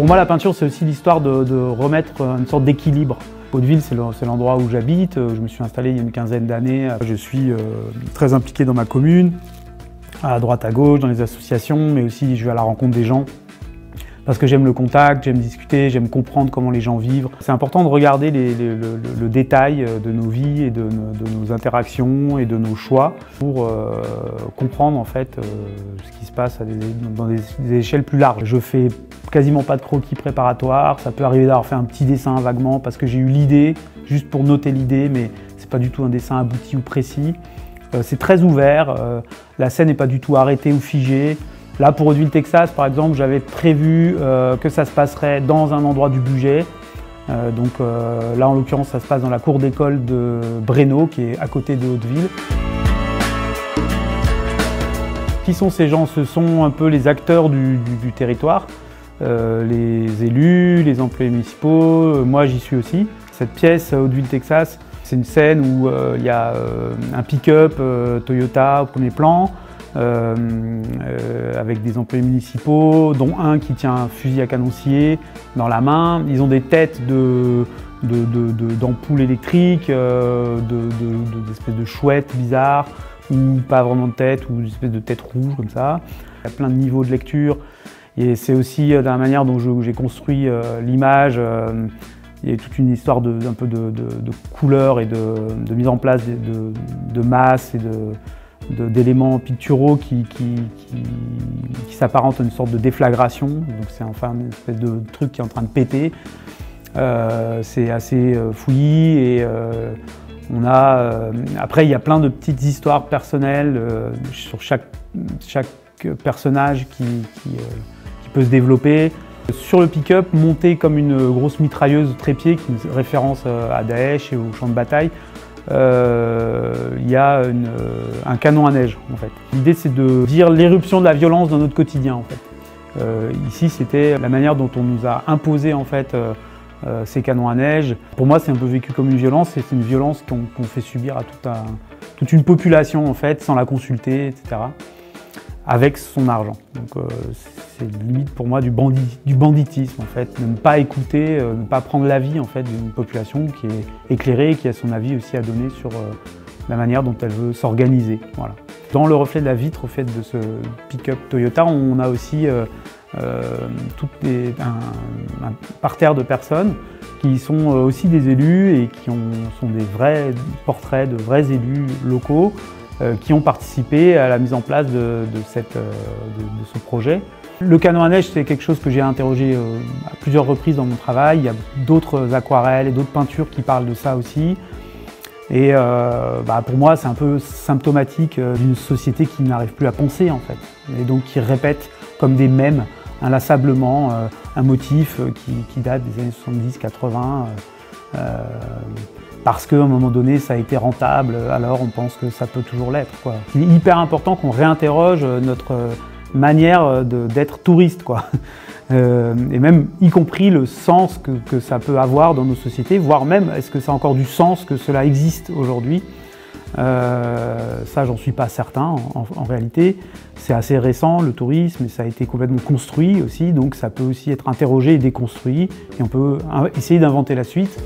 Pour moi, la peinture, c'est aussi l'histoire de remettre une sorte d'équilibre. Hauteville, c'est l'endroit où j'habite. Je me suis installé il y a une quinzaine d'années. Je suis très impliqué dans ma commune, à droite, à gauche, dans les associations, mais aussi je vais à la rencontre des gens. Parce que j'aime le contact, j'aime discuter, j'aime comprendre comment les gens vivent. C'est important de regarder le détail de nos vies et de nos interactions et de nos choix pour comprendre en fait ce qui se passe dans des échelles plus larges. Je fais quasiment pas de croquis préparatoires, ça peut arriver d'avoir fait un petit dessin vaguement parce que j'ai eu l'idée, juste pour noter l'idée, mais c'est pas du tout un dessin abouti ou précis. C'est très ouvert, la scène n'est pas du tout arrêtée ou figée. Là, pour Hauteville, Texas, par exemple, j'avais prévu que ça se passerait dans un endroit du budget. Là, en l'occurrence, ça se passe dans la cour d'école de Breno, qui est à côté de Hauteville. Qui sont ces gens? Ce sont un peu les acteurs du territoire, les élus, les employés municipaux, moi j'y suis aussi. Cette pièce, Hauteville, Texas, c'est une scène où il y a un pick-up Toyota au premier plan, avec des employés municipaux, dont un qui tient un fusil à canon scié dans la main. Ils ont des têtes d'ampoules électriques, d'espèces de chouettes bizarres, ou pas vraiment de tête, ou des espèces de têtes rouges comme ça. Il y a plein de niveaux de lecture, et c'est aussi la manière dont j'ai construit l'image. Il y a toute une histoire un peu de couleurs et de mise en place de masses et d'éléments picturaux qui s'apparentent à une sorte de déflagration. Donc c'est enfin une espèce de truc qui est en train de péter. C'est assez fouillis et après il y a plein de petites histoires personnelles sur chaque personnage qui peut se développer. Sur le pick-up, monté comme une grosse mitrailleuse trépied, qui est une référence à Daesh et au champ de bataille, il y a un canon à neige en fait. L'idée c'est de dire l'éruption de la violence dans notre quotidien en fait. Ici c'était la manière dont on nous a imposé en fait ces canons à neige. Pour moi c'est un peu vécu comme une violence, et c'est une violence qu'on fait subir à toute une population en fait, sans la consulter, etc. Avec son argent. Donc c'est limite pour moi du banditisme en fait, de ne pas écouter, ne pas prendre l'avis en fait d'une population qui est éclairée et qui a son avis aussi à donner sur la manière dont elle veut s'organiser. Voilà. Dans le reflet de la vitre au fait de ce pick-up Toyota, on a aussi un parterre de personnes qui sont aussi des élus et qui sont des vrais portraits de vrais élus locaux qui ont participé à la mise en place de ce projet. Le canon à neige, c'est quelque chose que j'ai interrogé à plusieurs reprises dans mon travail. Il y a d'autres aquarelles et d'autres peintures qui parlent de ça aussi. Et pour moi, c'est un peu symptomatique d'une société qui n'arrive plus à penser en fait. Et donc qui répète comme des mèmes inlassablement un motif qui date des années 70-80. Parce qu'à un moment donné, ça a été rentable, alors on pense que ça peut toujours l'être. Il est hyper important qu'on réinterroge notre manière d'être touriste, et même y compris le sens que ça peut avoir dans nos sociétés, voire même est-ce que ça a encore du sens que cela existe aujourd'hui. Ça, j'en suis pas certain en réalité. C'est assez récent le tourisme et ça a été complètement construit aussi, donc ça peut aussi être interrogé et déconstruit et on peut essayer d'inventer la suite.